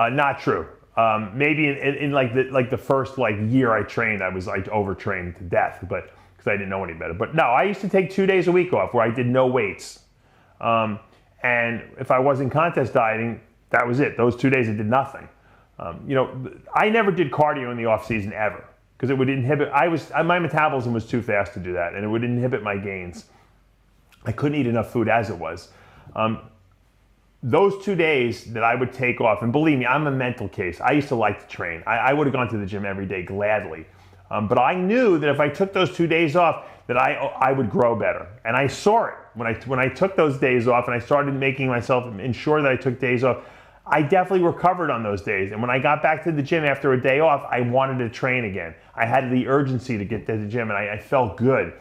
Not true. Maybe in like the first year I trained, I was like overtrained to death, but because I didn't know any better. But no, I used to take 2 days a week off where I did no weights. And if I wasn't contest dieting, that was it. Those 2 days I did nothing. I never did cardio in the off season ever because it would inhibit. My metabolism was too fast to do that, and it would inhibit my gains. I couldn't eat enough food as it was. Those 2 days that I would take off, and believe me, I'm a mental case. I used to like to train. I would have gone to the gym every day gladly. But I knew that if I took those 2 days off, that I would grow better. And I saw it. When I took those days off and I started making myself ensure that I took days off, I definitely recovered on those days. And when I got back to the gym after a day off, I wanted to train again. I had the urgency to get to the gym, and I felt good.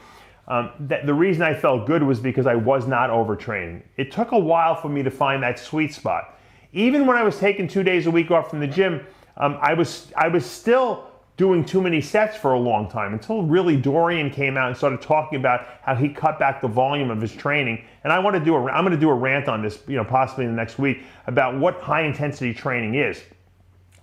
The reason I felt good was because I was not overtraining. It took a while for me to find that sweet spot. Even when I was taking 2 days a week off from the gym, I was still doing too many sets for a long time until really Dorian came out and started talking about how he cut back the volume of his training. And I'm going to do a rant on this, possibly in the next week about what high intensity training is,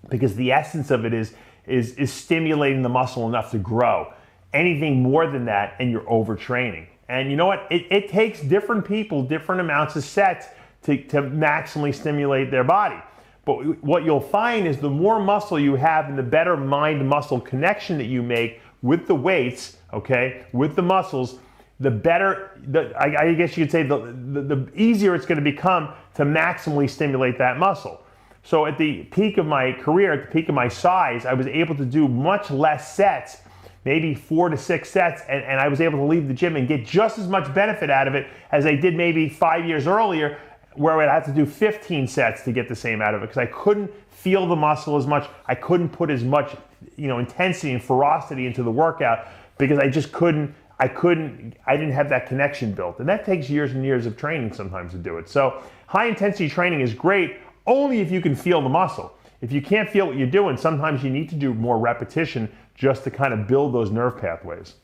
because the essence of it is stimulating the muscle enough to grow. Anything more than that, and you're overtraining. And you know what? It takes different people different amounts of sets to maximally stimulate their body. But what you'll find is the more muscle you have and the better mind-muscle connection that you make with the weights, okay, with the muscles, the better, I guess you could say, the easier it's going to become to maximally stimulate that muscle. So at the peak of my career, at the peak of my size, I was able to do much less sets, maybe 4 to 6 sets, and I was able to leave the gym and get just as much benefit out of it as I did maybe 5 years earlier, where I'd have to do 15 sets to get the same out of it because I couldn't feel the muscle as much. I couldn't put as much, intensity and ferocity into the workout because I just couldn't. I didn't have that connection built, and that takes years and years of training sometimes to do it. So high intensity training is great only if you can feel the muscle. If you can't feel what you're doing, sometimes you need to do more repetition just to kind of build those nerve pathways.